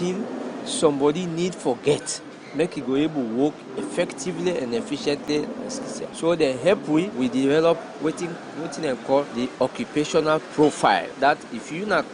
skill somebody need forget, make it go able to work effectively and efficiently. So the help we develop what they call the occupational profile. That if you're not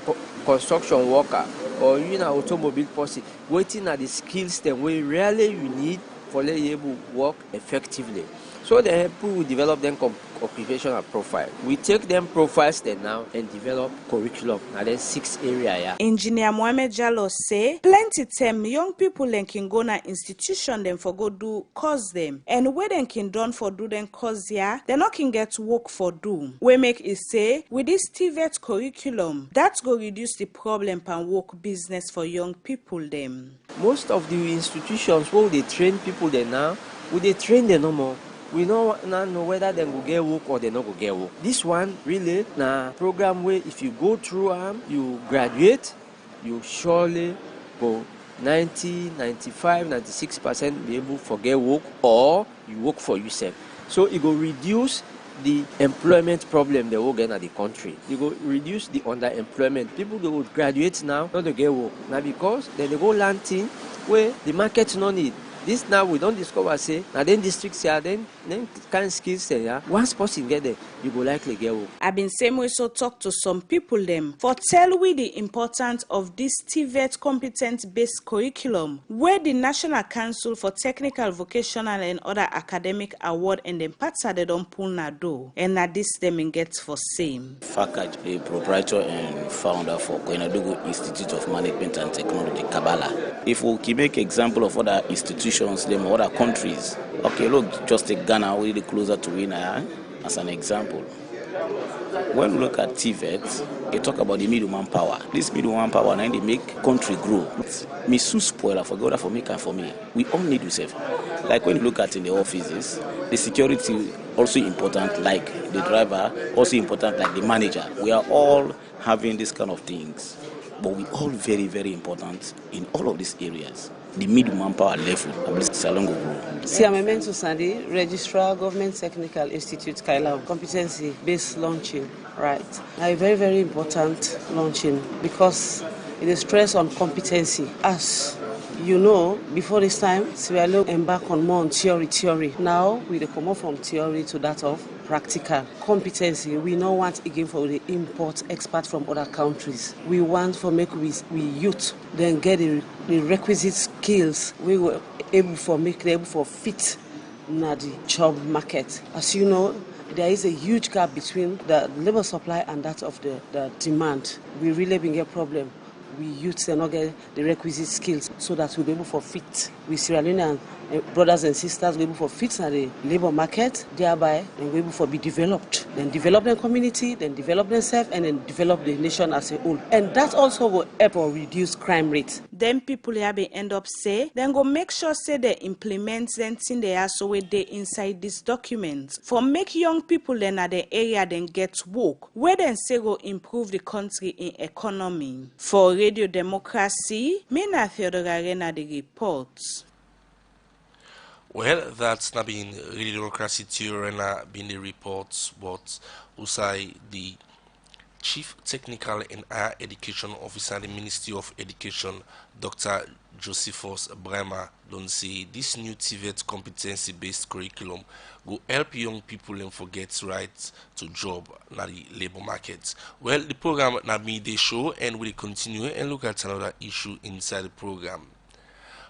construction worker or you're not automobile person, waiting at the skills that we really you need for to be able to work effectively. So the help we develop them occupational profile. We take them profiles then now and develop curriculum. Now there's 6 areas. Yeah. Engineer Mohamed Jallo say plenty time young people then can go na institution them for go do course them. And where they can done for do them course yeah, they not can get work for do. We make it say with this TVET curriculum, that's go reduce the problem and work business for young people them. Most of the institutions where they train people there now, will they train them no more? We don't know whether they will get work or they not go get work. This one really na program where if you go through you graduate, you surely go 90, 95, 96% be able to get work or you work for yourself. So it will reduce the employment problem they will get in the country. It will reduce the underemployment. People they will graduate now, not to get work. Now because then they go land thing where the market no need. This now we don't discover say now then districts here then kind of skills say yeah. Once person get there, you go likely get work. I've been same way so talk to some people them for tell we the importance of this TVET competence-based curriculum where the National Council for Technical, Vocational and other academic award and then parts they don't pull na do and na this them in gets for same. Fakaj, a proprietor and founder for Koinadugu Institute of Management and Technology, Kabbalah. If we make example of other institutions, them other countries. Okay, look, just take Ghana, really closer to Winaya as an example. When we look at TVET, they talk about the middle manpower. This middle manpower, now they make country grow. Me so spoiler for God, for me and for me. We all need to save. Like when you look at in the offices, the security also important, like the driver, also important, like the manager. We are all having this kind of things, but we all very, very important in all of these areas. The middle manpower level, Salone grow. See, I'm a mentor Sandy, Registrar, Government Technical Institute, Kaila, competency-based launching, right? A very, very important launching because it is stress on competency. As you know, before this time, Sierra embark on more on theory. Now, we come off from theory to that of practical competency. We don't want again for the import expert from other countries. We want for make we youth then get the requisite skills we were able for make them able for fit na the job market. As you know, there is a huge gap between the labor supply and that of the demand. We really been a problem. We youths not get the requisite skills so that we'll be able for fit. We Sierra Leonean brothers and sisters will be able for fit in the labor market, thereby then we'll be able for be developed. Then develop the community, then develop themselves, and then develop the nation as a whole. And that also will help or reduce crime rate. Then people here be end up say, then go make sure say they implement them thing they are so they inside this document. For make young people then at the area then get work, where then say go improve the country in economy. For Radio Democracy, Mina Theodore Arena the reports. Well, that's not been Radio Democracy Theorena been the reports, but Usai, the Chief Technical and Higher Education Officer, the Ministry of Education, Dr. Josephus Bremer, don't say this new TVET competency-based curriculum will help young people and forget right to job in the labor market. Well, the program now be the show and we'll continue and look at another issue inside the program.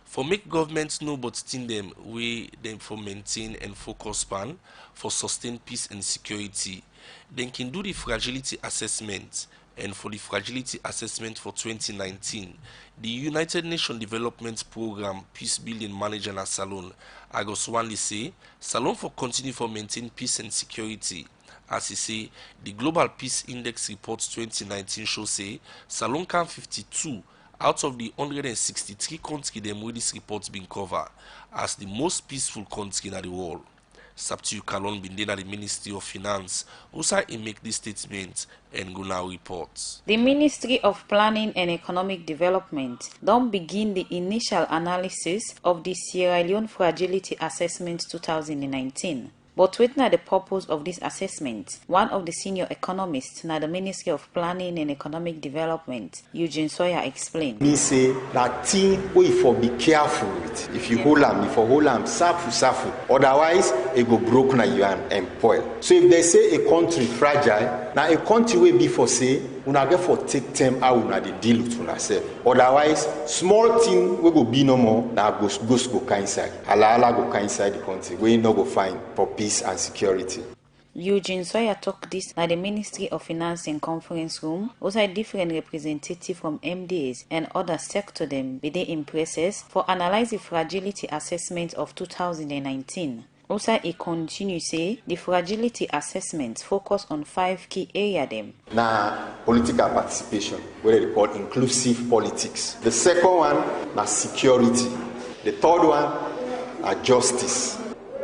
For make governments know but still them way them for maintain and focus plan for sustain peace and security, then can do the fragility assessment. And for the fragility assessment for 2019, the United Nations Development Program Peace Building Manager na Salone, Agos Wanli say, Salone for continue for maintain peace and security. As he say, the Global Peace Index report 2019 shows say, Salone can 52 out of the 163 countries them where this report been covered as the most peaceful country in the world. Sabtu Kalon Bindena, the Ministry of Finance, also make this statement and go now reports. The Ministry of Planning and Economic Development don't begin the initial analysis of the Sierra Leone Fragility Assessment 2019. But wetin na the purpose of this assessment? One of the senior economists na the Ministry of Planning and Economic Development, Eugene Sawyer, explained. Me say that thing we for be careful with. If you hold am, safu. Otherwise, it go broke na you and spoil. So if they say a country fragile, now a country will be for say, una get for take time how una dey deal with una self. Otherwise, small thing we go be no more, now go inside. Ala go inside the country, we no go find for peace and security. Eugene Sawyer talk this at the Ministry of Finance and Conference Room. Also, different representatives from MDAs and other sector them be they in presses for analyze the fragility assessment of 2019. Also, he continue say the fragility assessment focus on 5 key areas them. Now, political participation, what they call inclusive politics. The second one, na security. The third one, na justice.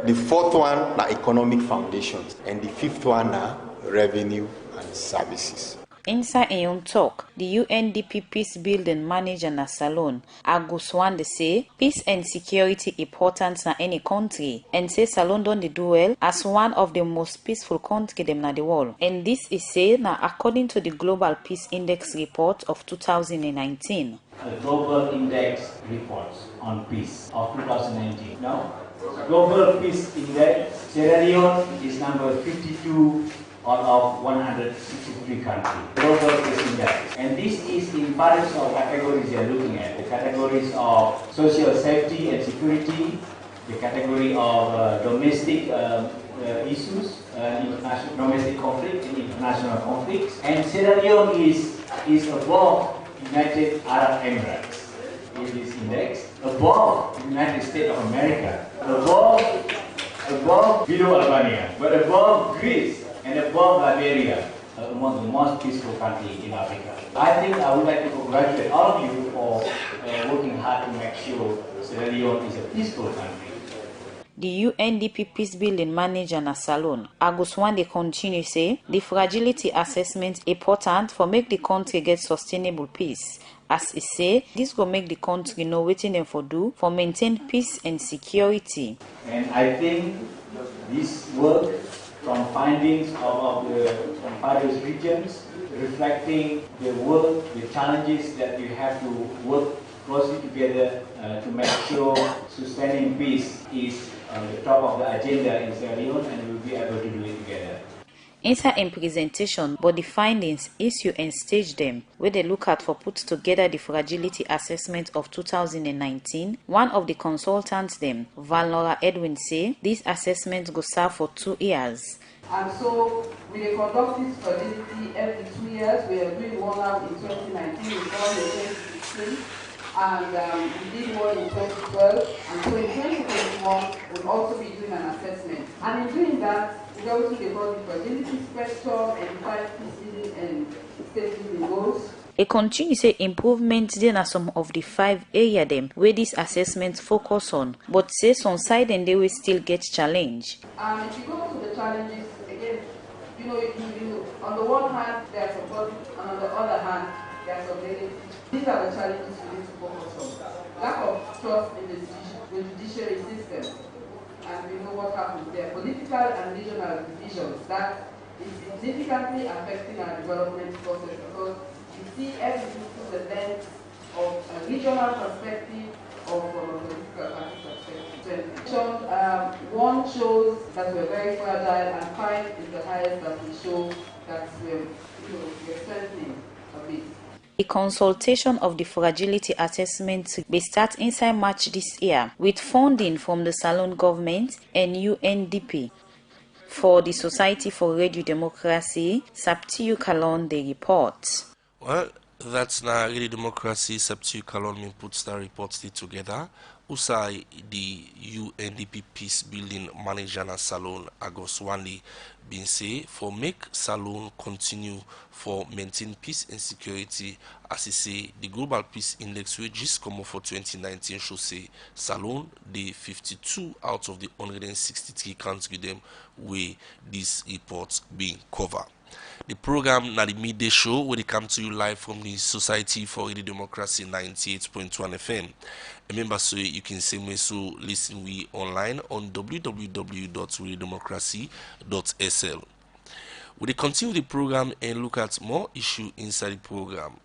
The fourth one, na economic foundations. And the fifth one, na revenue and services. Inside a young talk, the UNDP Peace Building Manager na Salone, Agus Wande say peace and security important na any country, and say Salone don dey do well as one of the most peaceful country dem na the world. And this is say na according to the Global Peace Index report of 2019. The Global Index report on peace of 2019. Now, Global Peace Index, Sierra Leone is number 52 out of 163 countries. Global Peace Index. And this is in various of categories you are looking at. The categories of social safety and security, the category of domestic issues, domestic conflict and international conflicts. And Sierra Leone is above United Arab Emirates in this index, above the United States of America, above below Albania, but above Greece and above Liberia, among the most peaceful countries in Africa. I think I would like to congratulate all of you for working hard to make sure Sierra Leone is a peaceful country. The UNDP Peace Building Manager na Salone, Agus Wande continue say the fragility assessment important for make the country get sustainable peace. As he say, this will make the country know wetin dem for do for maintain peace and security. And I think this work from findings from various regions, reflecting the work, the challenges that we have to work closely together to make sure sustaining peace is on the top of the agenda in Sierra Leone, and we will be able to do it together. Inside in presentation, but the findings, issue and stage them, where they look at for put together the fragility assessment of 2019, one of the consultants them, Valnora Edwin, say this assessment go serve for 2 years. And so we conduct this fragility every 2 years. We are doing one now in 2019, we done in 2016, and we did one in 2012. And so in 2021, we'll also be doing an assessment. And in doing that, we also develop the fragility spectrum and 5 peace and state building goals. It continues to say improvements then are some of the 5 areas them where this assessment focus on, but say some side and they will still get challenged. If you go to the challenges again, you on the one hand there are some positives, and on the other hand there are some negatives. These are the challenges we need to focus on. Lack of trust in the judiciary system, and we know what happens there. Political and regional divisions that is significantly affecting our development process, because you see everything through the lens of a regional perspective or from a political party perspective. One shows that we're very fragile, and 5 is the highest that we show that we're strengthening a bit. The consultation of the fragility assessment will start inside March this year with funding from the Salone government and UNDP. For the Society for Radio Democracy, Saptiu Kalon, the report. Well, that's now Radio Democracy. Saptiu Kalon puts the reports together. Usai the UNDP Peace Building Manager na Salone, Agus Wande, been say for make Salone continue for maintain peace and security. As he say, the Global Peace Index which just come up for 2019 should say Salone the 52 out of the 163 countries them where these reports being covered. The program na the midday show where they come to you live from the Society for Radio Democracy 98.1 FM. Remember, so you can see me so listen we online on www.radiodemocracy.sl. We will continue the program and look at more issues inside the program.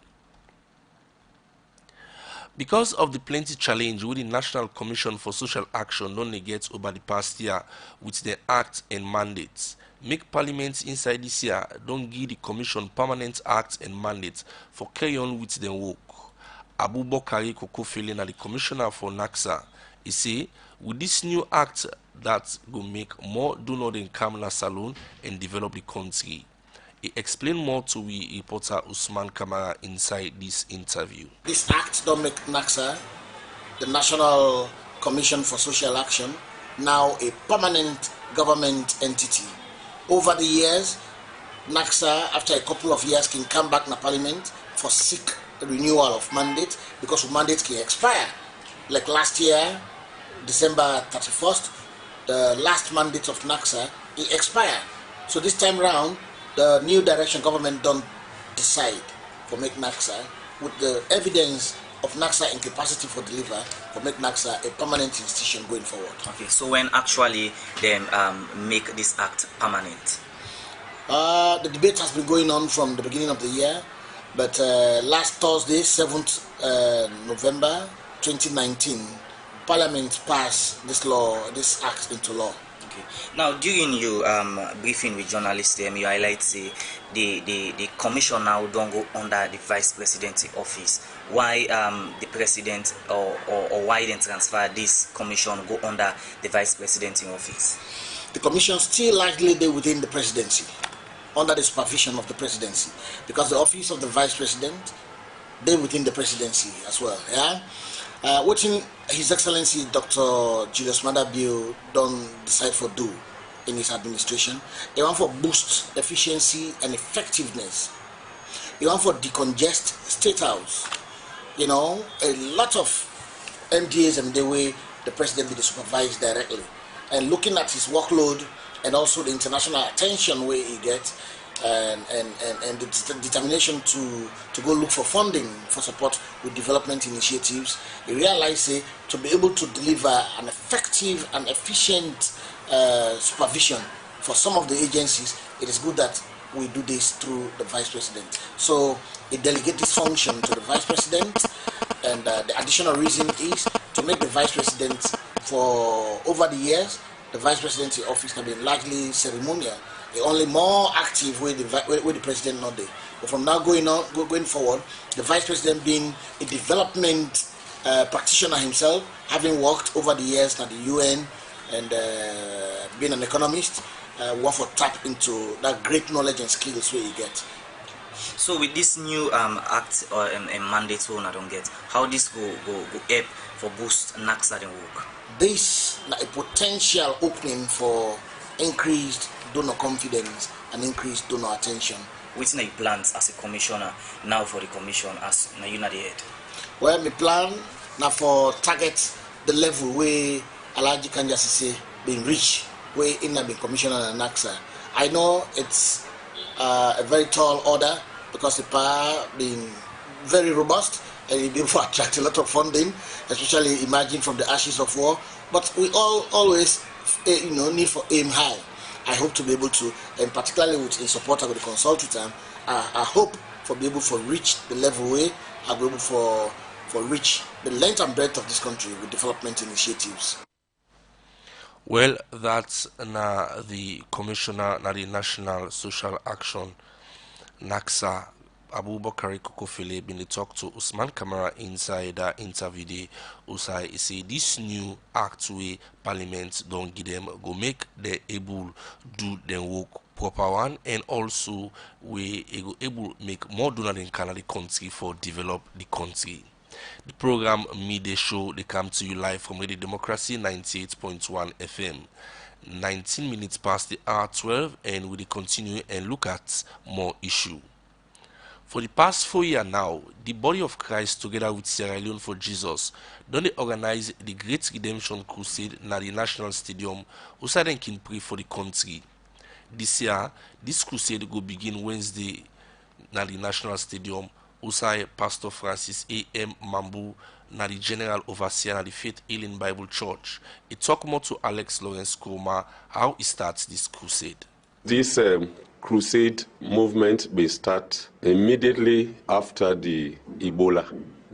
Because of the plenty challenge with the National Commission for Social Action don't negate over the past year with their act and mandates, make Parliament inside this year don't give the Commission permanent act and mandate for carry on with their work. Abubakar Kokofele, the Commissioner for NACSA, he say with this new act that will make more donor than Kamala Salone and develop the country. He explained more to we reporter Usman Kamara inside this interview. This act don't make NACSA, the National Commission for Social Action, now a permanent government entity. Over the years, NACSA, after a couple of years, can come back in Parliament for seek renewal of mandate because mandate can expire. Like last year, December 31st, the last mandate of NACSA, it expired. So this time round, the new direction government don't decide for make NACSA with the evidence of NACSA incapacity for deliver for make NACSA a permanent institution going forward. Okay, so when actually they make this act permanent? The debate has been going on from the beginning of the year, but last Thursday, 7th November 2019, Parliament passed this this act into law. Now, during your briefing with journalists, you highlight the commission now don't go under the vice presidency office. Why the president or why they transfer this commission go under the vice presidency office? The commission still largely there within the presidency, under the supervision of the presidency, because the office of the vice president they within the presidency as well. Yeah. What His Excellency Dr. Julius Madabio don't decide for do in his administration, he want for boost efficiency and effectiveness. He want for decongest State House. You know, a lot of MDAs and the way the president will supervise directly. And looking at his workload and also the international attention where he gets, and the determination to go look for funding for support with development initiatives, he realized to be able to deliver an effective and efficient supervision for some of the agencies, it is good that we do this through the vice president. So he delegates this function to the vice president, and the additional reason is to make the vice president, for over the years, the vice presidency office has been largely ceremonial. Only more active with the president not there. But from now going forward, the vice president being a development practitioner himself, having worked over the years at the UN and being an economist, want to tap into that great knowledge and skills where he gets. So with this new act or mandate one I don't get, how this go help for boost NACSA and work? This is a potential opening for increased donor confidence and increased donor attention. Which are your plans as a commissioner now for the commission as now you not the head? Well, my plan now for target the level where Alaji Kanjasi say being reached, where in the commissioner and NACSA. I know it's a very tall order because the power being very robust and it be able to attract a lot of funding, especially emerging from the ashes of war. But we always need for aim high. I hope to be able to, and particularly in support of the consultant, I hope for be able to reach the level where I'll be able for reach the length and breadth of this country with development initiatives. Well, that's the Commissioner na the National Social Action, NACSA, Abubakar Kokofele, been talk to Usman Kamara inside that interview. They Usai say this new act way Parliament don't give them go make they able do their work proper one, and also we able make more donor than Canada country for develop the country. The program midday show they come to you live from Radio Democracy 98.1 FM. 19 minutes past the hour 12, and we continue and look at more issue. For the past 4 years now, the Body of Christ together with Sierra Leone for Jesus don't they organize the Great Redemption Crusade na the National Stadium so they can pray for the country. This year, this crusade will begin Wednesday at the National Stadium. Usai Pastor Francis A.M. Mambu, na the General Overseer at the Faith Healing Bible Church. He talk more to Alex Lawrence Kroma how he starts this crusade. This crusade movement will start immediately after the Ebola.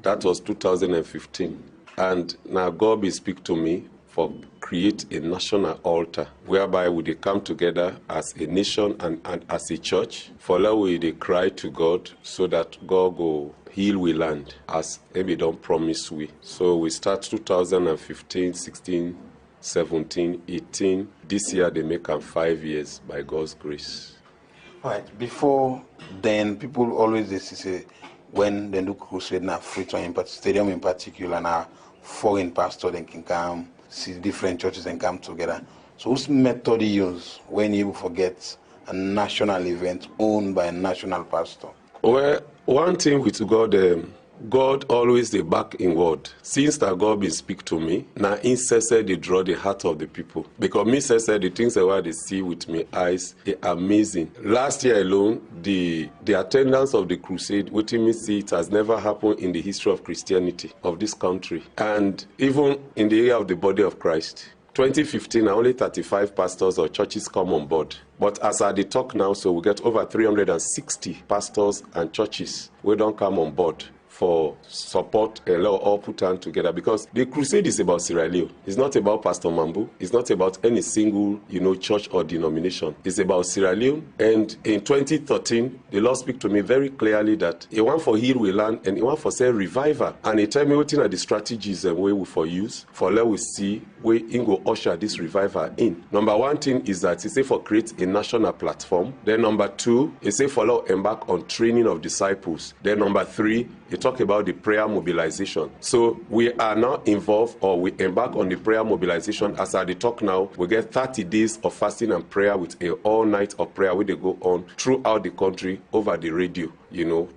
That was 2015. And now God will speak to me for create a national altar whereby we dey come together as a nation and as a church. For that we dey cry to God so that God go heal we land as maybe don't promise we. So we start 2015, 16, 17, 18. This year they make them 5 years by God's grace. Right. Before then, people always they say when they do crusade now, Freetown Stadium in particular, now foreign pastor then can come, see different churches and come together. So whose method you use when you forget a national event owned by a national pastor? Well, one thing with God, God always the back in word. Since that God been speak to me, now incessant they draw the heart of the people. Because me says the things that they see with me eyes are amazing. Last year alone, the attendance of the crusade, what me see, it has never happened in the history of Christianity of this country. And even in the area of the body of Christ. 2015, only 35 pastors or churches come on board. But as I talk now, so we get over 360 pastors and churches who don't come on board for support all put on together, because the crusade is about Sierra Leone. It's not about Pastor Mambu. It's not about any single, church or denomination. It's about Sierra Leone. And in 2013, the Lord speak to me very clearly that He want for heal we land and He want for say revival. And He tell me what are the strategies and way we for use for let we see where He go usher this revival in. Number one thing is that He say for create a national platform. Then number two, He say for let embark on training of disciples. Then number three, He talk about the prayer mobilization. So we are now involved, or we embark on the prayer mobilization. As I talk now, we get 30 days of fasting and prayer with a all night of prayer where they go on throughout the country over the radio,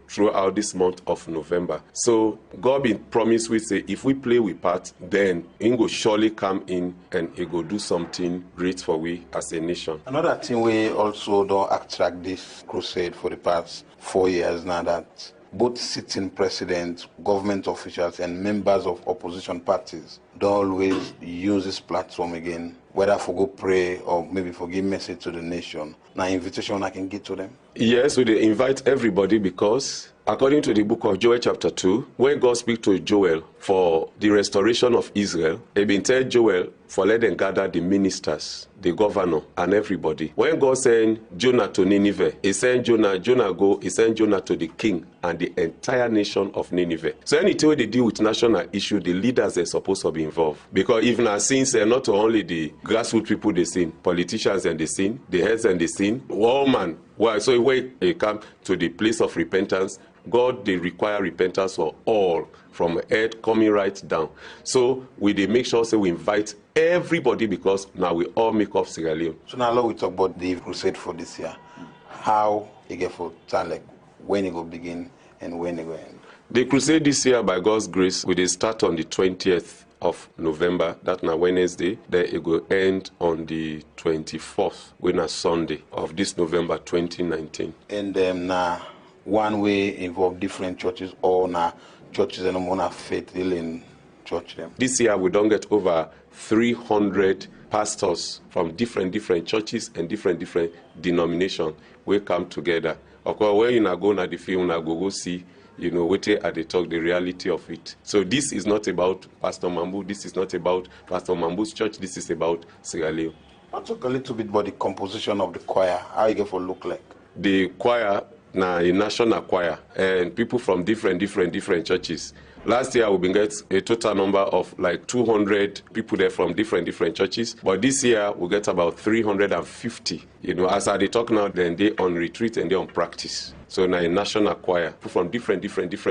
throughout this month of November. So God been promised, we say, if we play with part, then He will surely come in and He will do something great for we as a nation. Another thing we also don't attract this crusade for the past 4 years now, that both sitting presidents, government officials, and members of opposition parties don't always use this platform again, whether for go pray or maybe for give message to the nation. Now, invitation I can give to them. Yes, we invite everybody because according to the book of Joel chapter 2, where God speaks to Joel for the restoration of Israel, He been tell Joel for let them gather the ministers, the governor, and everybody. When God sent Jonah to Nineveh, He sent Jonah go, He sent Jonah to the king and the entire nation of Nineveh. So anytime they deal with national issue, the leaders are supposed to be involved. Because even as sins, not only the grassroots people they sin, politicians and they sin, the heads and they sin, all man. Well, so when they come to the place of repentance, God, they require repentance for all, from head coming right down. So we they make sure we invite everybody, because now we all make up Sierra Leone. So now we talk about the crusade for this year. How it get for Talek, when it will begin and when it will end. The crusade this year, by God's grace, will start on the 20th of November, that's now Wednesday. Then it will end on the 24th, when a Sunday of this November 2019. And now one way involve different churches, or now churches and on faith healing church them. This year we don't get over 300 pastors from different churches and different denominations will come together. Of course, when you go na the film, go see, what are they talk, the reality of it. So this is not about Pastor Mambu, this is not about Pastor Mambu's church, this is about Sierra Leone. I'll talk a little bit about the composition of the choir, how it get for look like. The choir, now a national choir, and people from different churches. Last year we get a total number of like 200 people there from different churches, but this year we get about 350. As I talk now, then they on retreat and they on practice. So now a national choir, people from different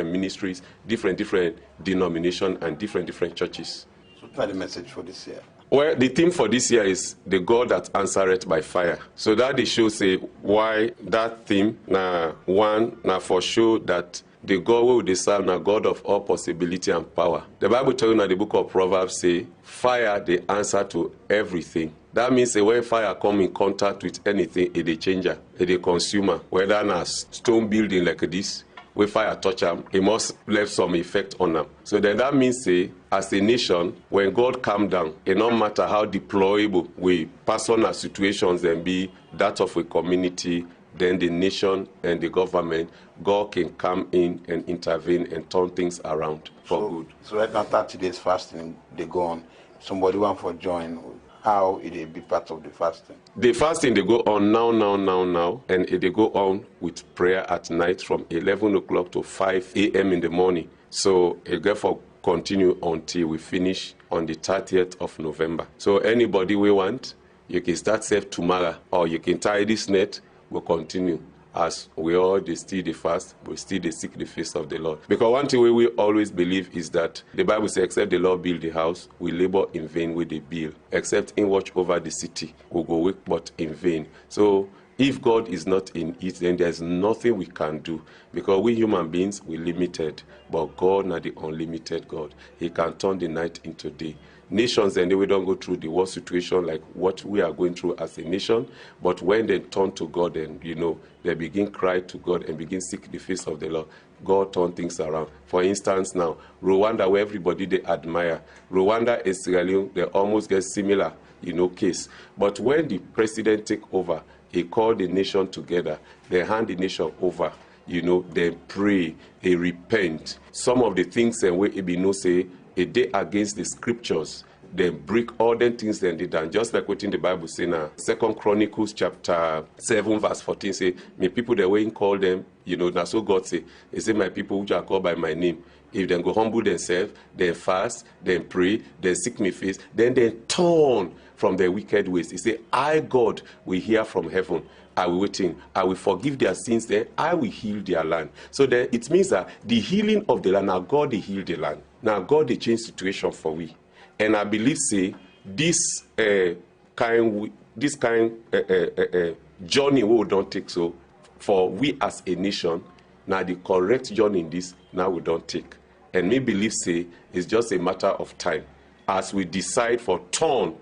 ministries, different denominations and different churches. So what's the message for this year? Well, the theme for this year is the God that answereth by fire. So that they show say why that theme, one for sure that the God who they serve now, God of all possibility and power. The Bible tells you in the book of Proverbs, say, fire the answer to everything. That means when fire come in contact with anything, it's a changer, it's a consumer. Whether in a stone building like this, where fire touch them, it must leave some effect on them. So then that means, say, as a nation, when God come down, it no matter how deployable we personal situations and be that of a community, then the nation and the government, God can come in and intervene and turn things around for good. So right now, 30 days fasting, they go on. Somebody want for join, how it will be part of the fasting? The fasting, they go on now, and they go on with prayer at night from 11 o'clock to 5 a.m. in the morning. So it therefore continue until we finish on the 30th of November. So anybody we want, you can start safe tomorrow, or you can tie this net, we'll continue. As we all they still the fast, we still they seek the face of the Lord. Because one thing we always believe is that the Bible says, except the Lord build the house, we labor in vain with the build. Except in watch over the city, we go work but in vain. So if God is not in it, then there's nothing we can do. Because we human beings, we're limited. But God, not the unlimited God. He can turn the night into day. Nations, and we don't go through the war situation like what we are going through as a nation. But when they turn to God, and they begin cry to God and begin seek the face of the Lord, God turn things around. For instance, now Rwanda, where everybody they admire, Rwanda and Sierra Leone, they almost get similar, case. But when the president take over, he called the nation together. They hand the nation over. They pray, they repent. Some of the things and where it say a day against the scriptures, they break all the things they did done. Just like what in the Bible say now, 2 Chronicles chapter 7 verse 14 say, my people the way he call them, that's what God say. He say, my people which are called by my name, if they go humble themselves, then fast, then pray, then seek me face, then they turn from their wicked ways. He say, I, God, will hear from heaven. I will waiting. I will forgive their sins. Then I will heal their land. So then it means that the healing of the land, now God, they heal the land. Now God, they change situation for we. And I believe, say, this kind journey we don't take so for we as a nation. Now the correct journey in this, now we don't take. And me believe, say, it's just a matter of time. As we decide for turn,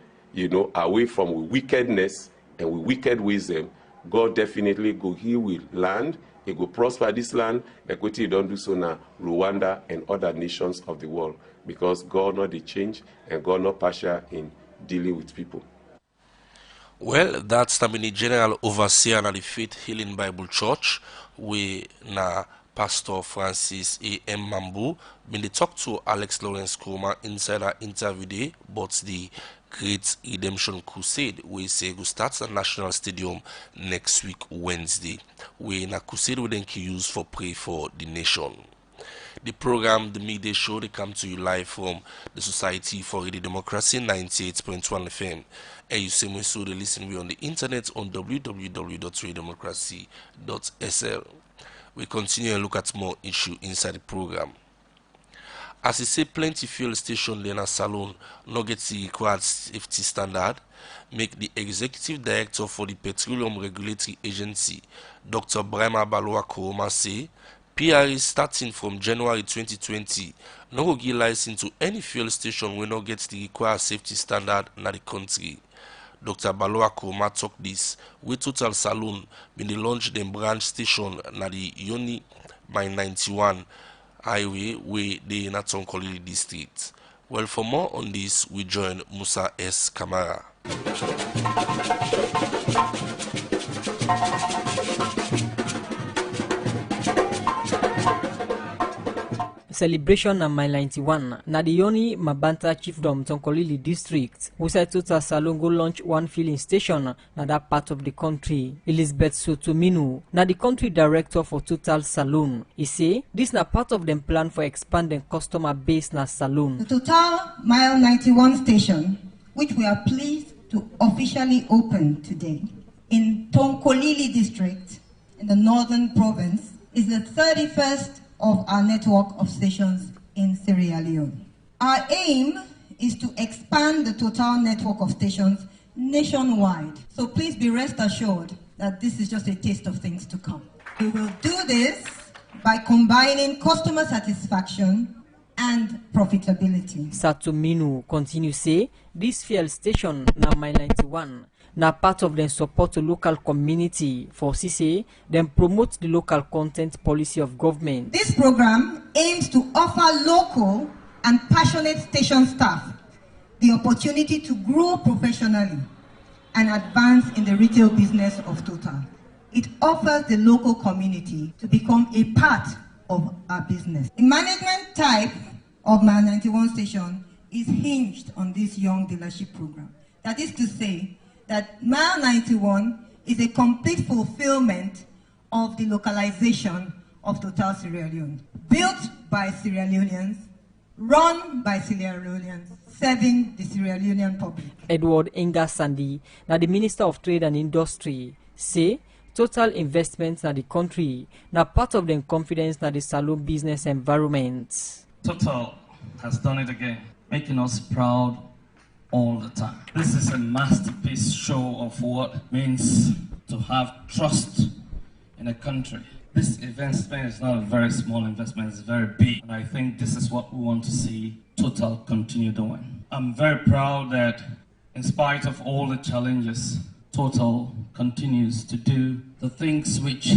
away from wickedness and with wicked wisdom, God definitely go heal with land. He will prosper this land. Equity don't do so now, Rwanda and other nations of the world. Because God not the change and God not partial in dealing with people. Well, that's the General Overseer of the Faith Healing Bible Church. We na Pastor Francis A.M. Mambu. When they talk to Alex Lawrence Kroma inside our interview day, but the Great Redemption Crusade, we say go start at National Stadium next week Wednesday. We in a crusade we then can use for pray for the nation. The program, the midday show, they come to you live from the Society for Radio Democracy 98.1 FM. And you see me so they listen we on the internet on www.radiodemocracy.sl. We continue and look at more issue inside the program. As he say, plenty fuel station Lena Salone no get the required safety standard, make the executive director for the Petroleum Regulatory Agency, Dr. Brema Baloa Koroma say, PRA starting from January 2020, no go give license to any fuel station will not get the required safety standard in the country. Dr. Baloa Koroma talk this with Total Salone when they launch the branch station na the Yoni by 91 highway where they in Tonkolili district. Well, for more on this, we join Musa S. Kamara. Celebration na Mile 91 na the Yoni Mabanta Chiefdom Tonkolili district. We said Total Salone go launch one filling station na that part of the country. Elizabeth Sotominu na the country director for Total Salone. He say this na part of them plan for expanding customer base na Salone. The Total Mile 91 station, which we are pleased to officially open today in Tonkolili district in the northern province, is the 31st of our network of stations in Sierra Leone. Our aim is to expand the Total network of stations nationwide. So please be rest assured that this is just a taste of things to come. We will do this by combining customer satisfaction and profitability. Satuminu continue say this fuel station na Mile 91 na part of the support to local community for CC, then promote the local content policy of government. This program aims to offer local and passionate station staff the opportunity to grow professionally and advance in the retail business of Total. It offers the local community to become a part of our business. The management type of Mile 91 station is hinged on this young dealership program. That is to say that Mile 91 is a complete fulfillment of the localization of Total Sierra Leone. Built by Sierra Leoneans, run by Sierra Leoneans, serving the Sierra Leonean public. Edward Enga Sandi, now the Minister of Trade and Industry, say total investments in the country now part of the confidence in the salon business environment. Total has done it again, making us proud all the time. This is a masterpiece show of what it means to have trust in a country. This investment is not a very small investment, it's very big. And I think this is what we want to see Total continue doing. I'm very proud that in spite of all the challenges, Total continues to do the things which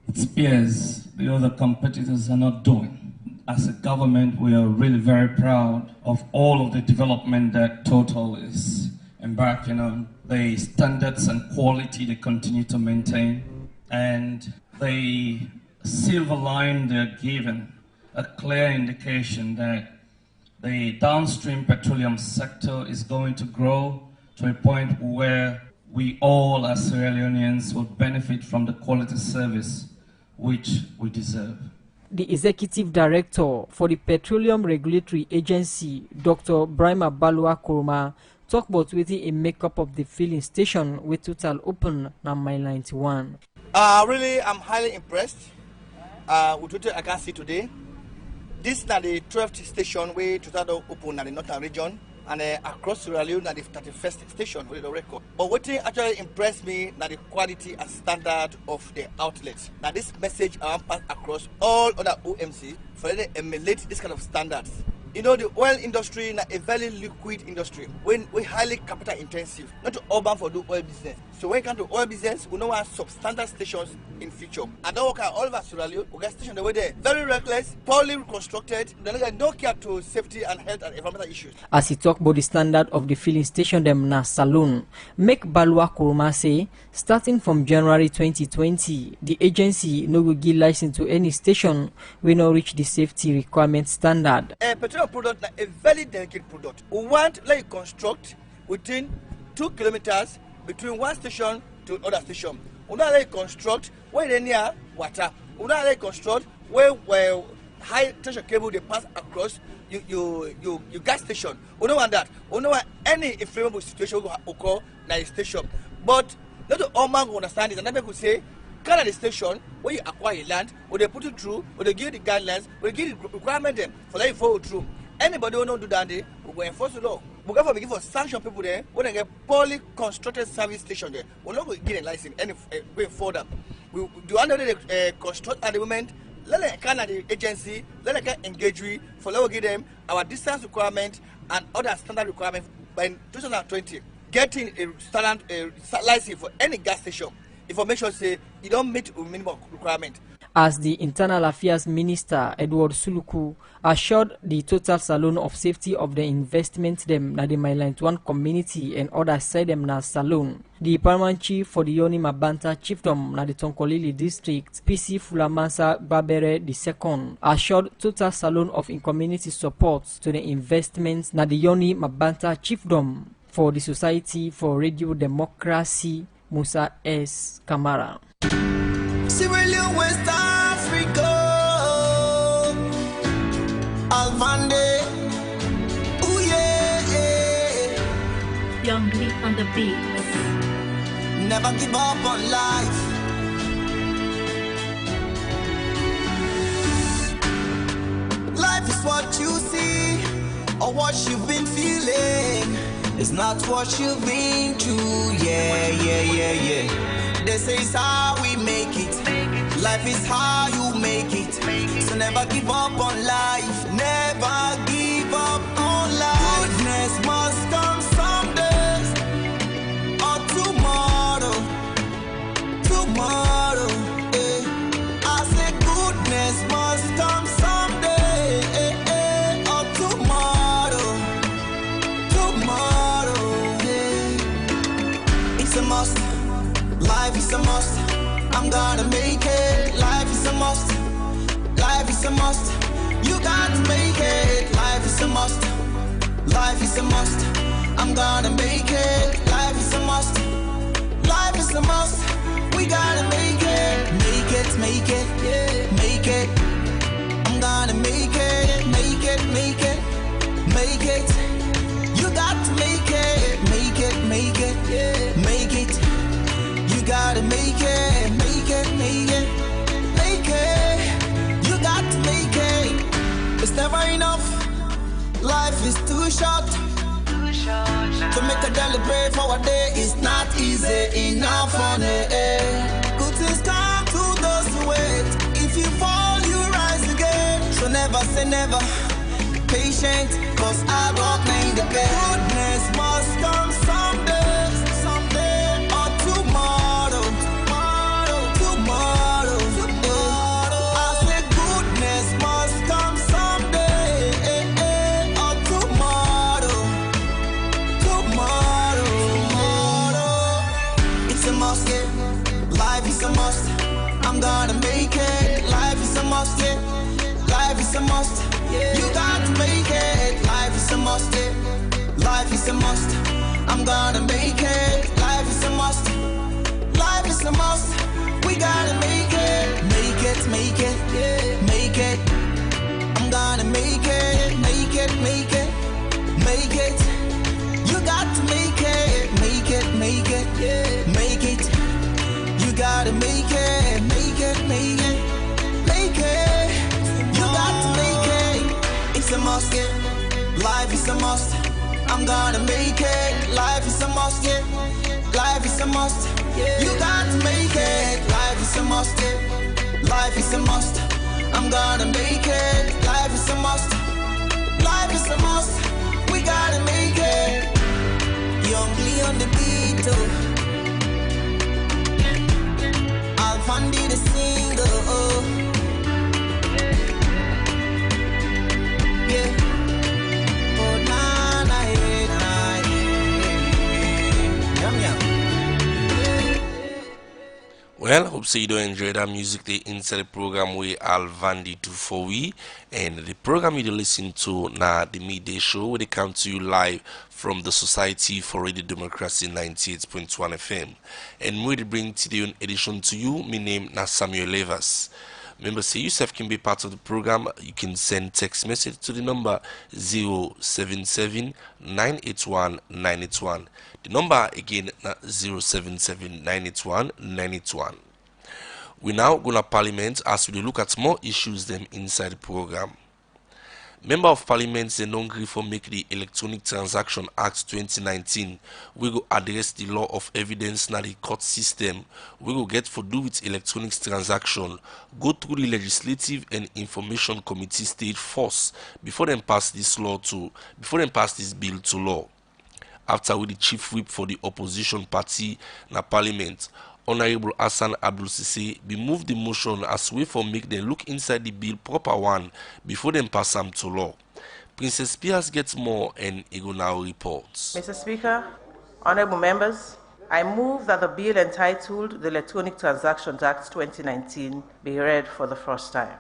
its peers, the other competitors, are not doing. As a government, we are really very proud of all of the development that Total is embarking on, the standards and quality they continue to maintain, and the silver line they're given, a clear indication that the downstream petroleum sector is going to grow to a point where we all as Sierra Leoneans will benefit from the quality service which we deserve. The Executive Director for the Petroleum Regulatory Agency, Dr. Brahma Balua Kuruma, talk about wetin a makeup of the filling station with Total open na Mile 91. Really, I'm highly impressed with what I can see today. This is the 12th station where Total open in the northern region, and across Sierra Leone at the 31st station with the record. But what actually impressed me is the quality and standard of the outlets. Now this message I want to pass across all other OMC for them to emulate this kind of standards. You know, the oil industry is a very liquid industry. When we highly capital intensive, not to urban for do oil business. So when it comes to oil business, we don't want substandard stations in future. I don't work at all over Sierra Leone. We got stations the way there, very reckless, poorly reconstructed. They got no care to safety and health and environmental issues. As he talk about the standard of the filling station them na Salone, make Balua Kuruma say, starting from January 2020, the agency no will give license to any station will not reach the safety requirement standard. Petroleum product is a very delicate product. We want like construct within 2 kilometers between one station to another station. We don't like construct where they near water. We don't like construct where high tension cable they pass across you gas station. We don't want that. We don't want any inflammable situation will occur in a station. But not all man will understand this, and people say, kind of the station where you acquire land, where they put it through, where they give the guidelines, where they give the requirement them for that you follow through. Anybody who don't do that, they will go enforce the law. We go for sanction people there when they get poorly constructed service station there. We're not going to get a license any way further. We do under the construct at the moment. Let them kind of the agency, let them engage we for let us give them our distance requirement and other standard requirements by 2020. Getting a standard license for any gas station. Information say you don't meet a minimum requirement. As the Internal Affairs Minister, Edward Suluku, assured the Total Salone of safety of the investment them na the Mile 91 community and others side them na Salone. The Paramount Chief for the Yoni Mabanta Chiefdom na the Tonkolili District, PC Fulamansa Babere II, assured Total Salone of in community support to the investments na the Yoni Mabanta Chiefdom for the Society for Radio Democracy, Musa S. Kamara. Sierra Leone, West Africa, Alvande, ooh yeah, Young Lee on the beat. Never give up on life. Life is what you see or what you've been feeling. It's not what you've been through, yeah. This is how we make it. Life is how you make it. So never give up on life. Never give up on life. Goodness must come someday or tomorrow. Tomorrow, I say goodness must come someday or tomorrow. Tomorrow, it's a must. Life is a must. I'm gonna make it. Life is a must. Life is a must. You got to make it. Life is a must. Life is a must. I'm gonna make it. Life is a must. Life is a must. We gotta make it. Make it, make it, make it. I'm gonna make it. Make it, make it, make it. You got to make it. Make it, make it, make it. You gotta make it. Make it, make it, make it. You got to make it. It's never enough. Life is too short. To make a deliberate for a day is not easy enough on it. Good things come to those who wait. If you fall, you rise again. So never say never. Patient, cause I don't make the bed. Goodness must come someday, someday or tomorrow. Tomorrow, tomorrow. I say goodness must come someday or tomorrow. Tomorrow, it's a must, yeah. Life is a must. I'm gonna make it. Life is a must, yeah. Life is a must. You got to make it. Life is a must, yeah. Life is a must. I'm gonna make it. Life is a must. Life is a must. We gotta make it. Make it, make it, make it. I'm gonna make it. Make it, make it, make it. You got to make it. Make it, make it, make it. You gotta make it. Make it, make it, make it. You got to make it. It's a must, yeah. Life is a must. I'm gonna make it. Life is a must, yeah. Life is a must. You got to make it. Life is a must, yeah. Life is a must. I'm gonna make it. Life is a must. Life is a must. We gotta make it. Youngly on the beat, I'll find the single, yeah. Oh, na na yum yum. Well, hope so you don't enjoy that music the inside the program we Alvandi do for we, and the program you listen to now the midday show where they come to you live from the Society for Radio Democracy 98.1 FM, and we bring today edition to you. My name is Samuel Levas. Remember, say yourself can be part of the program. You can send text message to the number 077 981 981. The number again 077 981 981. We now go to Parliament as we look at more issues them inside the program. Member of Parliament they don't agree for make the Electronic Transaction Act 2019. We go address the law of evidence na the court system. We go get for do with electronic transaction. Go through the legislative and information committee stage first before them pass this bill to law. After with the chief whip for the opposition party na Parliament, Honorable Hassan Abdul Sisi be moved the motion as way for make them look inside the bill proper one before them pass them to law. Princess Spears gets more and Ego now reports. Mr. Speaker, honorable members, I move that the bill entitled the Electronic Transactions Act 2019 be read for the first time.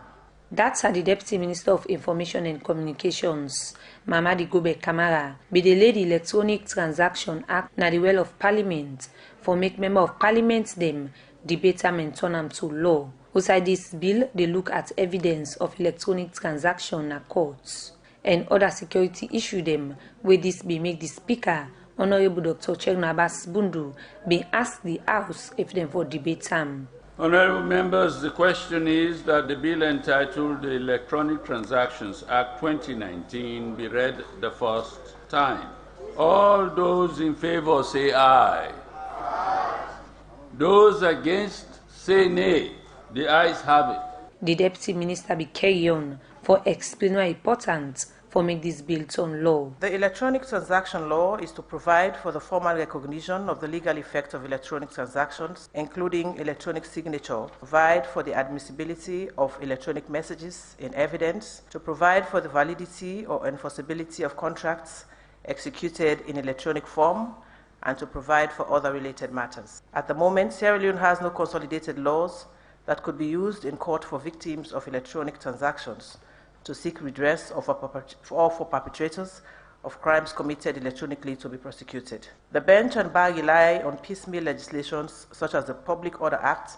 That's how the Deputy Minister of Information and Communications, Mamadi Gobe Kamara, be the lady Electronic Transaction Act na the well of Parliament for make member of Parliament them debate am and turn am to law. Outside this bill, they look at evidence of electronic transaction na courts and other security issue them where this be make the Speaker, Honorable Dr. Chegno Abbas Bundu, be ask the House if them for debate am. Honorable members, the question is that the bill entitled the Electronic Transactions Act 2019 be read the first time. All those in favor say aye. Aye. Those against say nay. The ayes have it. The Deputy Minister be carry on for explain why important for make this bill turn law. The electronic transaction law is to provide for the formal recognition of the legal effect of electronic transactions, including electronic signature, provide for the admissibility of electronic messages in evidence, to provide for the validity or enforceability of contracts executed in electronic form, and to provide for other related matters. At the moment, Sierra Leone has no consolidated laws that could be used in court for victims of electronic transactions to seek redress or for perpetrators of crimes committed electronically to be prosecuted. The bench and bar rely on piecemeal legislations such as the Public Order Act,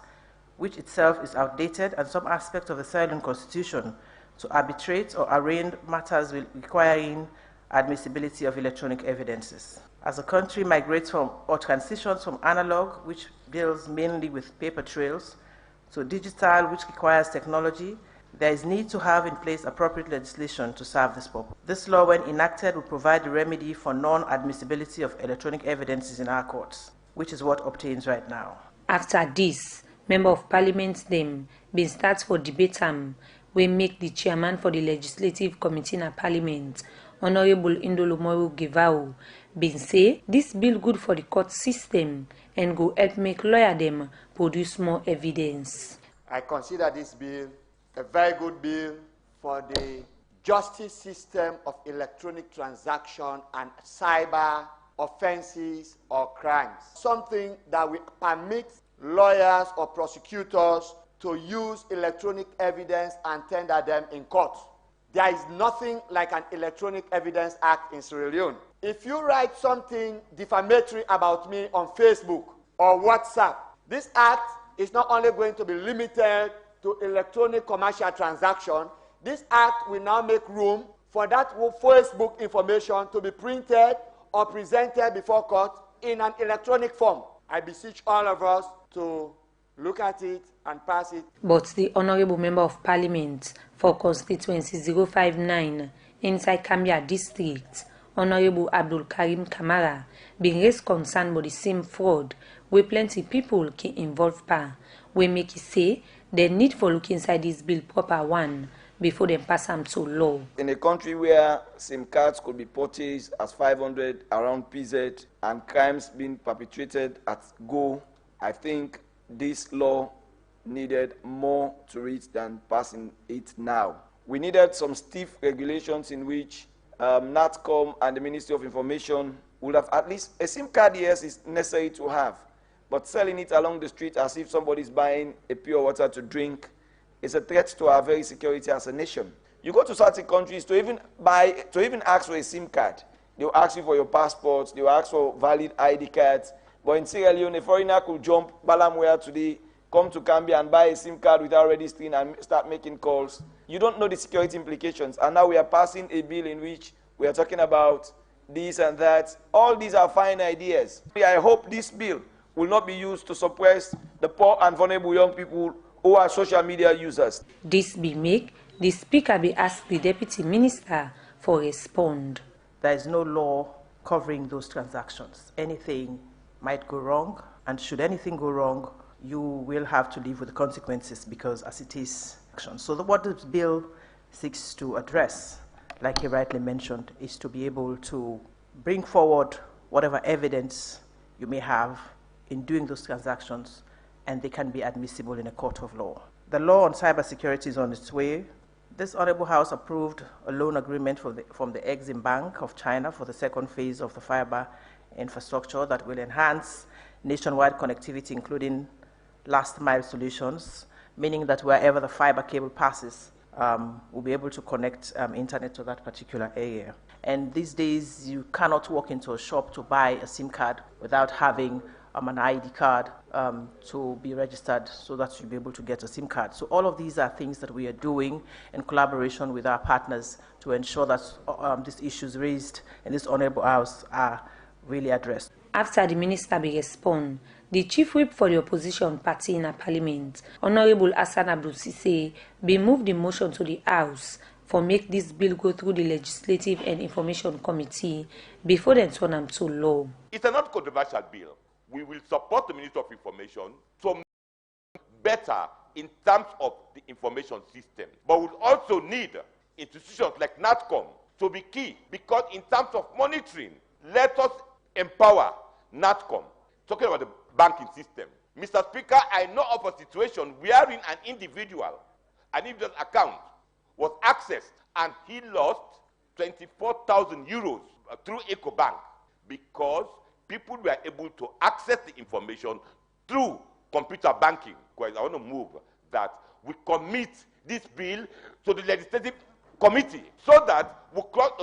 which itself is outdated, and some aspects of the Sierra Leone Constitution to arbitrate or arraign matters requiring admissibility of electronic evidences. As a country migrates from or transitions from analog, which deals mainly with paper trails, to digital, which requires technology, there is need to have in place appropriate legislation to serve this purpose. This law, when enacted, will provide a remedy for non-admissibility of electronic evidences in our courts, which is what obtains right now. After this, Member of Parliament them been start for debate we make the chairman for the Legislative Committee in Parliament, Honorable Indolomoru Givau, been say this bill good for the court system and go help make lawyer them produce more evidence. I consider this bill a very good bill for the justice system of electronic transaction and cyber offenses or crimes. Something that will permit lawyers or prosecutors to use electronic evidence and tender them in court. There is nothing like an Electronic Evidence Act in Sierra Leone. If you write something defamatory about me on Facebook or WhatsApp, this act is not only going to be limited to electronic commercial transaction. This act will now make room for that Facebook information to be printed or presented before court in an electronic form. I beseech all of us to look at it and pass it. But the Honorable Member of Parliament for Constituency 059 inside Kambia District, Honorable Abdul Karim Kamara, being raised concern about the same fraud where plenty people can involve pa, we make it say they need for look inside this bill proper one before they pass them to law. In a country where SIM cards could be purchased as 500 around PZ and crimes being perpetrated at go, I think this law needed more to it than passing it now. We needed some stiff regulations in which NATCOM and the Ministry of Information would have at least a SIM card, yes, is necessary to have. But selling it along the street as if somebody's buying a pure water to drink is a threat to our very security as a nation. You go to certain countries to even ask for a SIM card. They'll ask you for your passports, they'll ask for valid ID cards. But in Sierra Leone, a foreigner could jump Balamwea today, come to Gambia and buy a SIM card without registering and start making calls. You don't know the security implications. And now we are passing a bill in which we are talking about this and that. All these are fine ideas. I hope this bill will not be used to suppress the poor and vulnerable young people who are social media users. This be make the Speaker be asked the Deputy Minister for respond. There is no law covering those transactions. Anything might go wrong, and should anything go wrong, you will have to live with the consequences because as it is action. So what this bill seeks to address, like he rightly mentioned, is to be able to bring forward whatever evidence you may have in doing those transactions, and they can be admissible in a court of law. The law on cybersecurity is on its way. This Honorable House approved a loan agreement from the Exim Bank of China for the second phase of the fiber infrastructure that will enhance nationwide connectivity, including last mile solutions, meaning that wherever the fiber cable passes, we'll be able to connect internet to that particular area. And these days, you cannot walk into a shop to buy a SIM card without having an ID card to be registered so that you'll be able to get a SIM card. So all of these are things that we are doing in collaboration with our partners to ensure that these issues raised in this Honorable House are really addressed. After the Minister be respond, the Chief Whip for the Opposition Party in a Parliament, Honorable Hassan Abdul Sise, be moved the motion to the House for make this bill go through the Legislative and Information Committee before they turn them to law. It's a not controversial bill. We will support the Minister of Information to make better in terms of the information system. But we also need institutions like NATCOM to be key, because in terms of monitoring, let us empower NATCOM. Talking about the banking system. Mr. Speaker, I know of a situation wherein an individual account was accessed and he lost 24,000 euros through EcoBank because people were able to access the information through computer banking. Because I want to move that we commit this bill to the legislative committee so that we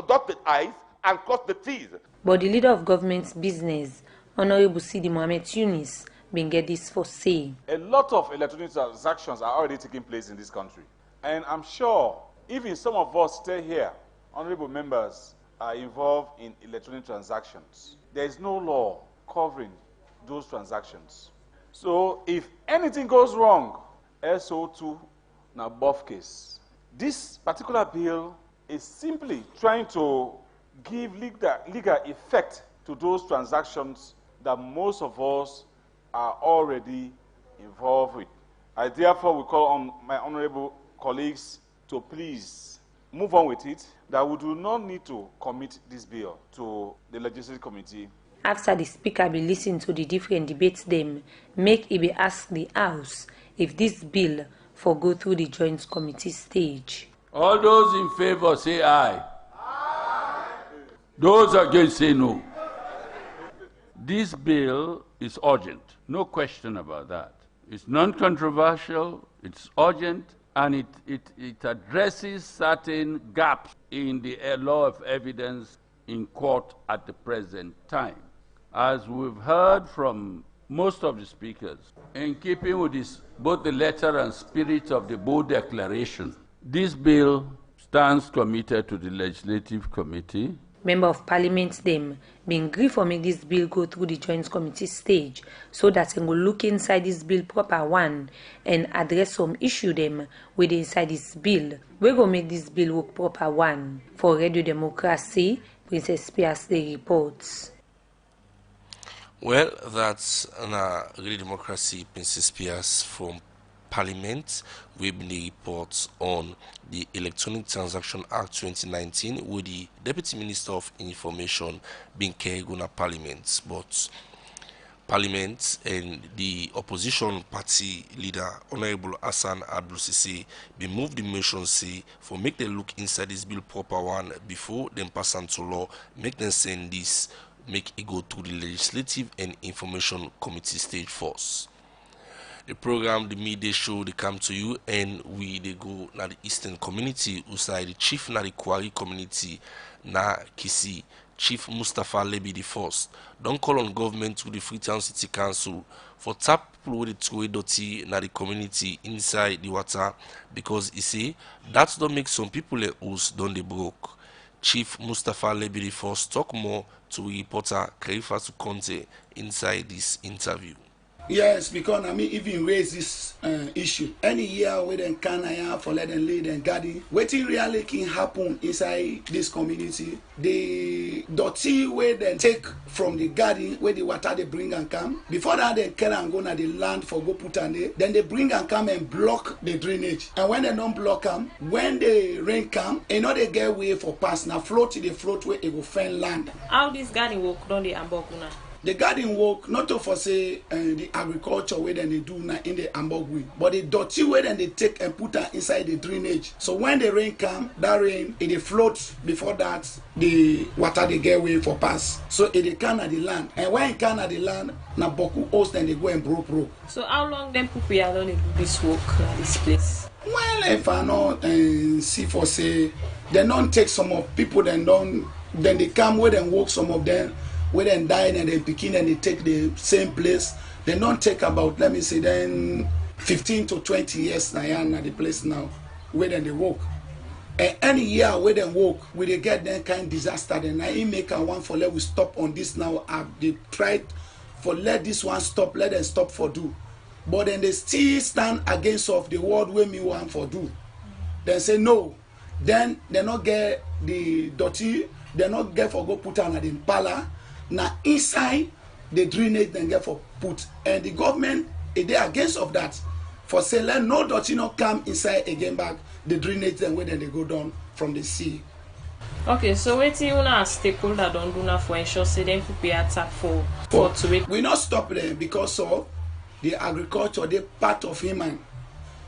dot the I's and cross the T's. But the leader of government's business, Honorable Sidi Mohamed Yunis, been get this for say. A lot of electronic transactions are already taking place in this country. And I'm sure even some of us stay here, honorable members, are involved in electronic transactions. There is no law covering those transactions. So if anything goes wrong, SO2 na buff case. This particular bill is simply trying to give legal effect to those transactions that most of us are already involved with. I therefore will call on my honorable colleagues to please move on with it, that we do not need to commit this bill to the legislative committee. After the speaker be listen to the different debates them, make it be ask the House if this bill for go through the joint committee stage. All those in favor say aye. Aye. Those against say no. This bill is urgent, no question about that. It's non-controversial, it's urgent, and it addresses certain gaps in the law of evidence in court at the present time. As we've heard from most of the speakers, in keeping with this, both the letter and spirit of the Bo Declaration, this bill stands committed to the Legislative Committee. Member of Parliament them been agree for make this bill go through the joint committee stage so that they will look inside this bill proper one and address some issue them with inside this bill. We go make this bill work proper one. For Radio Democracy, Princess Pias the reports. Well, that's Radio Democracy, Princess Pias from Parliament. We've been the reports on the Electronic Transaction Act 2019 with the Deputy Minister of Information being Keguna Parliament. But Parliament and the opposition party leader, Honorable Hassan Abdul Sisi, be moved the motion say for make them look inside this bill proper one before them pass into law, make them send this, make it go to the Legislative and Information Committee stage first. The program, the midday show, they come to you, and they go na the Eastern community, usai the chief na the Kwari community, na Kisi, Chief Mustafa Lebi the first. Don't call on government to the Freetown City Council for tap people with the two dirty na the community inside the water, because he say that don't make some people like us don't they broke. Chief Mustafa Lebi the first talk more to reporter Kaifatu Conte inside this interview. Yes, because I mean, even raise this issue. Any year we then can for let them lead and garden. Waiting really can happen inside this community. The dirty way then take from the garden where the water they bring and come. Before that they can and go na the land for go put on there. Then they bring and come and block the drainage. And when they don't block them, when the rain come, you know they get way for pass. Now float to the float where it will find land. How this garden work don't they amboguna? The garden work not to for say the agriculture way then they do now in the Ambogui, but the dirty way then they take and put that inside the drainage. So when the rain come, that rain it floats. Before that, the water they get way for pass. So it can at the land, and when it can at the land, na boku host then they go and broke. So how long them people are going to do this work at this place? Well, if I not see for say they don't take some of people then they come with and work some of them. Where then die and then begin and they take the same place. They don't take about, let me say, then 15 to 20 years now at the place now. Where then they work. And any year where they work, where they get that kind of disaster, then I make a one for let we stop on this now. They tried for let this one stop, let them stop for do. But then they still stand against of the word where me want for do. They say no. Then they not get the dirty, they not get for go put on the impala. Now inside the drainage then get for put, and the government they against of that for say let no dirty not come inside again back the drainage then where then they go down from the sea. Okay, so wetin una as stakeholder don do now for ensure say dem prepare attack for to it. We not stop them because of the agriculture, they part of human.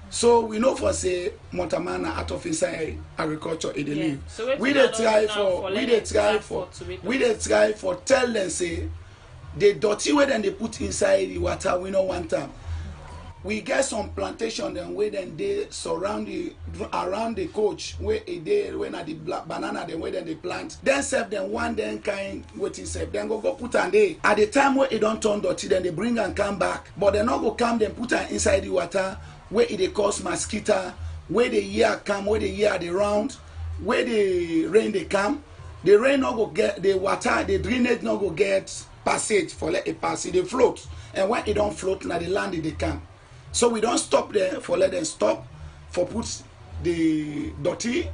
So we know for say Montamana out of inside agriculture in the live. So we dey try for tell them say the dirty way then they put inside the water we no want them. We get some plantation then where then they surround around the coach where a day when at the banana then where then they plant. Then serve them one then kind waiting serve. Then go put and they at the time where it don't turn dirty then they bring and come back. But they not go come then put her inside the water where it cause mosquito, where the year come, where the year they round, where the rain they come. The rain not go get the water, the drainage not go get passage for let it pass. It they float. And when it don't float now the land they come. So we don't stop there for let them stop, for put the dirty,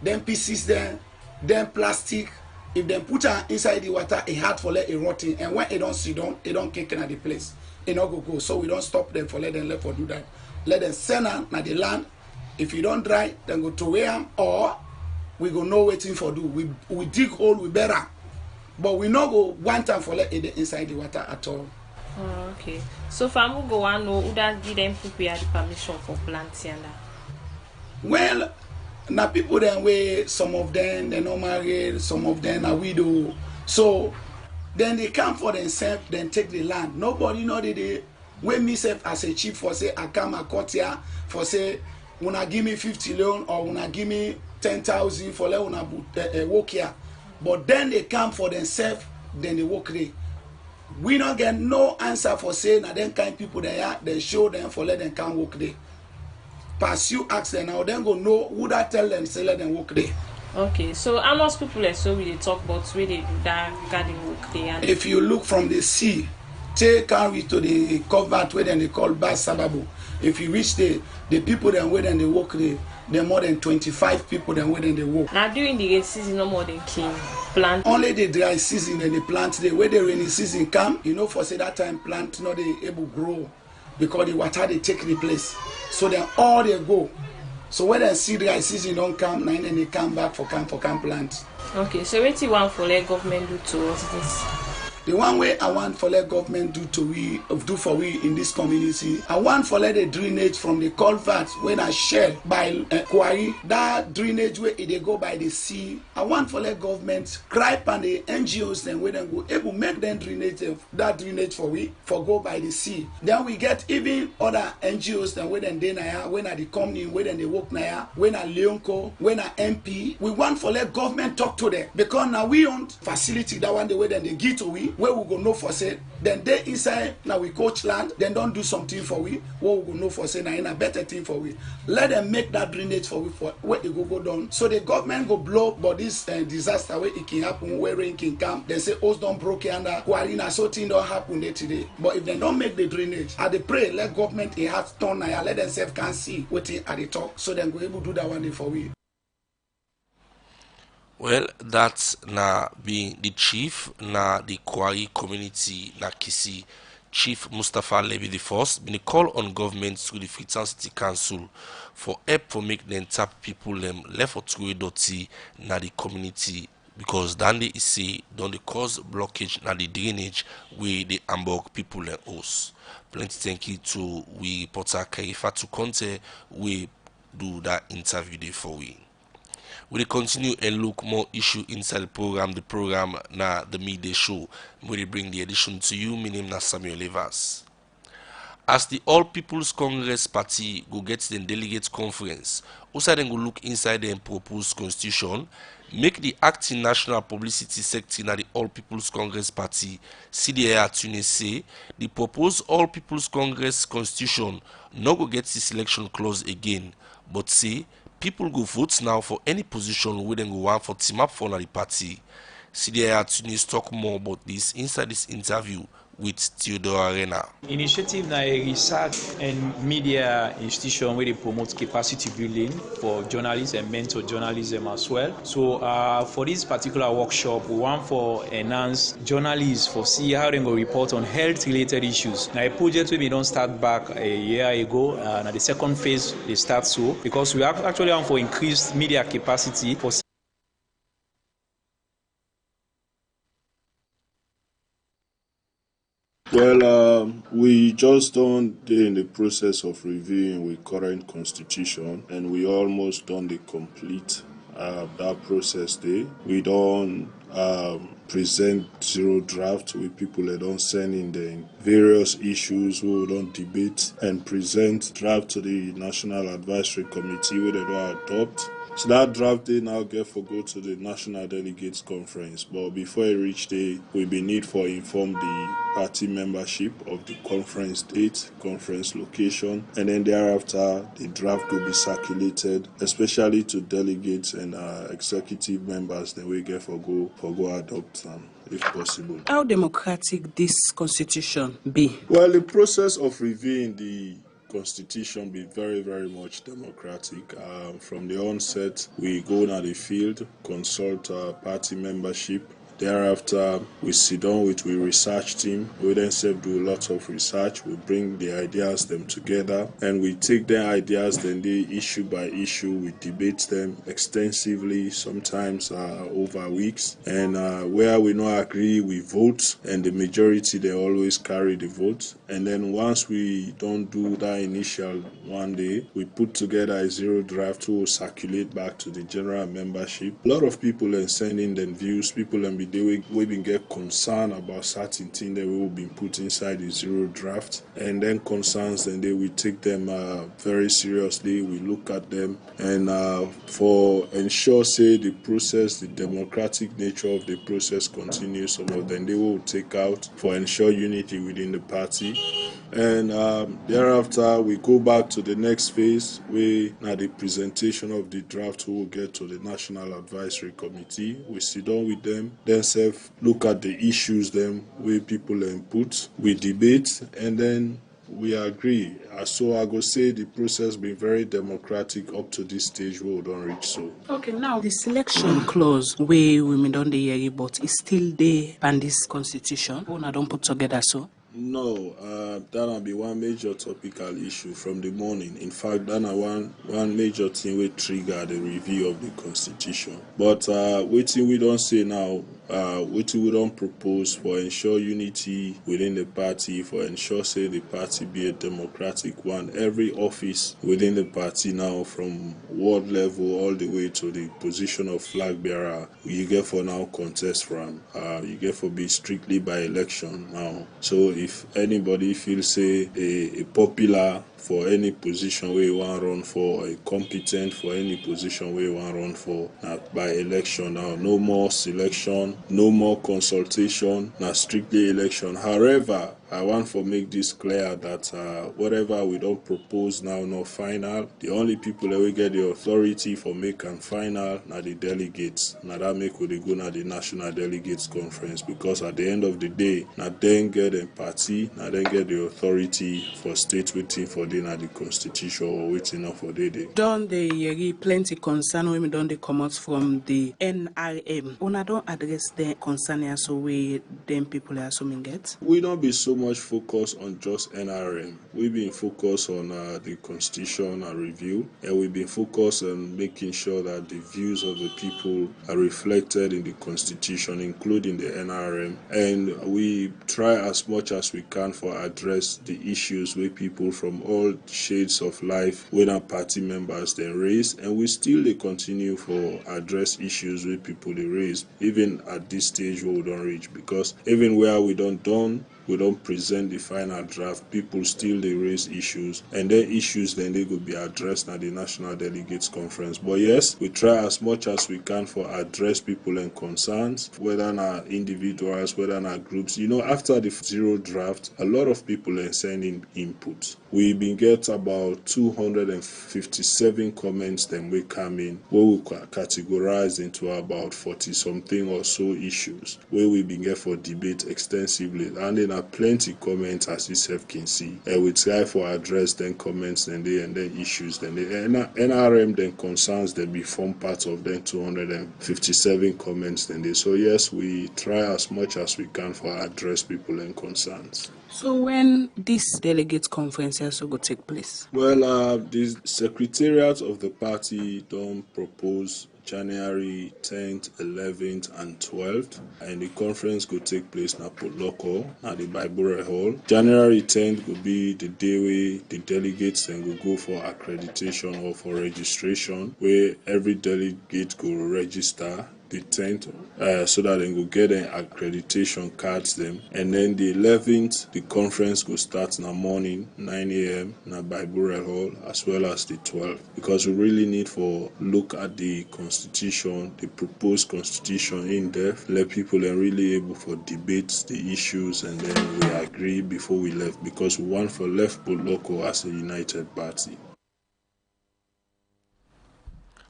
then pieces there, then plastic. If them put her inside the water, it hard for let it rotting. And when it don't sit down, it don't kick in at the place. It not go. So we don't stop them for let them let for do that. Let them send her na the land. If you don't dry, then go to where or we go no waiting for do. We dig hole, we better. But we not go one time for let it inside the water at all. Oh, okay. So famu go on know who that give them prepare the permission for planting that? Well, now people then way some of them they not married, some of them are widow. So then they come for themselves, then take the land. Nobody know they when myself as a chief for say I come a court here for say una give me 50 loan or una give me 10,000 for let una work here. But then they come for themselves, then they work there. We don't get no answer for saying that them kind people they show them for let them come work there. Pursue ask them now, then go know who that tell them say let them work there. Okay, so how much people like so we talk about where they do that garden work there? If you look from the sea, take carry to the covert where then they call Bas Sababu. If you reach the people then where then they work there more than 25 people then where then they work. Now during the rainy season no more than king plant. Only the dry season and the plant there where the rainy season come, you know for say that time plant not they able grow because the water they take the place. So then all they go. So when they see dry season don't come, now then they come back for camp plant. Okay, so what you want for let government do towards this? The one way I want for let government do for we in this community, I want for let the drainage from the culvert when I shell by quarry, that drainage where they go by the sea. I want for let government gripe and the NGOs then where they go able make them drainage that drainage for we for go by the sea. Then we get even other NGOs then where then they na when they come in where then they work na when a Leonco, when a MP. We want for let government talk to them because now we own facility that one the way then they give to we. Where we go know for say, then they inside now we coach land, then don't do something for we. What we go know for say now in a better thing for we. Let them make that drainage for we for where it go down. So the government go blow, but this disaster where it can happen, where rain can come. They say house don't broke under quarina, so thing don't happen there today. But if they don't make the drainage, I they pray let government it has turn now, let themselves can see what at the talk, so then go able to do that one day for we. Well, that's na being the chief na the Kwari community na Kisi, Chief Mustafa Levy the First, been a call on government through the Freetown City Council for help for make them tap people them left for through dirty na the community because Dandy is say don't they cause blockage na the drainage where the Hamburg people them host. Plenty thank you to we reporter Kaifa to Conte we do that interview there for we. We continue and look more issue inside the program na the midday show. We bring the edition to you. My name is Samuel Evans. As the All People's Congress Party go get the delegate conference, also then go look inside the proposed constitution, make the acting national publicity secretary na the All People's Congress Party, CDA Tunis say, the proposed All People's Congress constitution no go get the selection clause again, but say, people go vote now for any position where they go want for team up for the party. CDI Tunis talk more about this inside this interview with Theodore Arena. Initiative na a research and media institution where they promote capacity building for journalists and mentor journalism as well. So for this particular workshop, we want for enhance journalists for see how they go report on health related issues. Now a project we don't start back a year ago, and the second phase they start so because we have actually want for increased media capacity for. Well, we just done in the process of reviewing with current constitution, and we almost done the complete that process day. We don't present zero draft with people that don't send in the various issues we don't debate and present draft to the National Advisory Committee where they don't adopt. So that draft day now get for go to the National Delegates Conference. But before it reach there, we be need for inform the party membership of the conference date, conference location, and then thereafter the draft will be circulated, especially to delegates and executive members. Then we get for go adopt them if possible. How democratic this constitution be? Well, the process of reviewing the Constitution be very, very much democratic. From the onset, we go on the field, consult party membership. Thereafter, we sit down with the research team. We then do a lot of research. We bring the ideas them together, and we take their ideas, then they issue by issue. We debate them extensively, sometimes over weeks. And where we not agree, we vote, and the majority they always carry the vote. And then once we don't do that initial one day, we put together a zero draft to circulate back to the general membership. A lot of people are sending them views. People and we been get concerned about certain things that we will be put inside the zero draft, and then concerns, and they will take them very seriously. We look at them, and for ensure say the process, the democratic nature of the process continues. Some of them they will take out for ensure unity within the party. And thereafter, we go back to the next phase, where now the presentation of the draft will get to the National Advisory Committee. We sit down with them, then look at the issues them where people input, we debate, and then we agree. So I go say the process been very democratic up to this stage where we don't reach so. Okay, now the selection clause where women don't hear but it's still there and this constitution. I don't put together so. No, that will be one major topical issue from the morning. In fact, that will one major thing will trigger the review of the constitution. But waiting we don't say now, waiting we don't propose for ensure unity within the party, for ensure say the party be a democratic one. Every office within the party now, from ward level all the way to the position of flag bearer, you get for now contest from. You get for be strictly by election now. So if anybody feels say a popular for any position where you want to run for, or a competent for any position where you want to run for, by election now, no more selection, no more consultation, now strictly election. However, I want to make this clear that whatever we don't propose now, no final. The only people that will get the authority for make and final are the delegates. Now that make we go na the National Delegates Conference, because at the end of the day, now then get a party, now then get the authority for state waiting for the constitution or waiting for the day. Don't they plenty concern when we don't they come out from the NRM? When I don't address the concern as way them people are assuming get. We don't be so much focused on just NRM. We've been focused on the constitution and review, and we've been focused on making sure that the views of the people are reflected in the constitution, including the NRM. And we try as much as we can for address the issues where people from all shades of life, when our party members they raise, and we still they continue for address issues where people they raise, even at this stage where we don't reach, because even where we don't present the final draft, people still they raise issues, and their issues then they could be addressed at the National Delegates Conference. But yes, we try as much as we can for address people and concerns, whether not individuals, whether not groups. You know, after the zero draft, a lot of people are sending input. We been get about 257 comments then we come in, where we categorize into about 40 something or so issues, where we been get for debate extensively, and then are plenty comments as yourself can see. We try for address then comments then issues then the NRM then concerns then be form part of then 257 comments then they. So yes, we try as much as we can for address people and concerns. So when this delegate conference also go take place? Well, the secretariat of the party don't propose January 10th, 11th, and 12th, and the conference could take place na Port Local at the Bible Hall. January 10th will be the day where the delegates then will go for accreditation or for registration, where every delegate go register the 10th, so that they will get an accreditation cards them, and then the 11th the conference will start in the morning 9 a.m. na Bible Hall, as well as the 12th, because we really need for look at the constitution, the proposed constitution in depth, let people are really able for debate the issues, and then we agree before we left, because we want for left Port Local as a united party.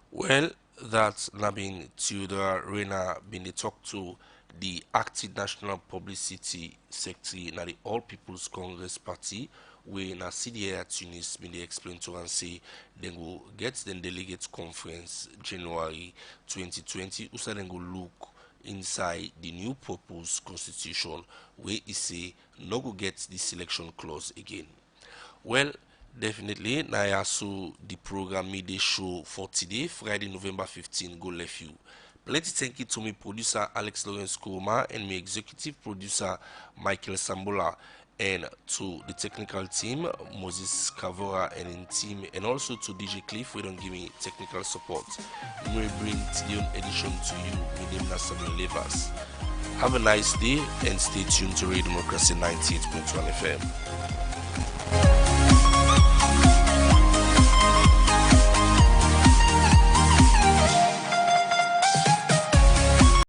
Well, that's Nabin Theodore Reina been the talk to the active national publicity secretary na the All People's Congress Party, where na CDA at Tunis been they explain to and say they will get the delegates conference January 2020. Also then go look inside the new proposed constitution where it say no go get the selection clause again. Well, definitely, now also the program midday show for today, Friday, November 15, go left you. Plenty thank you to my producer Alex Lawrence Kuruma and my executive producer Michael Sambola, and to the technical team Moses Cavora and in team, and also to DJ Cliff who don't give me technical support. We will bring the edition to you. My name is Samuel Levas. Have a nice day and stay tuned to Radio Democracy 98.1 FM.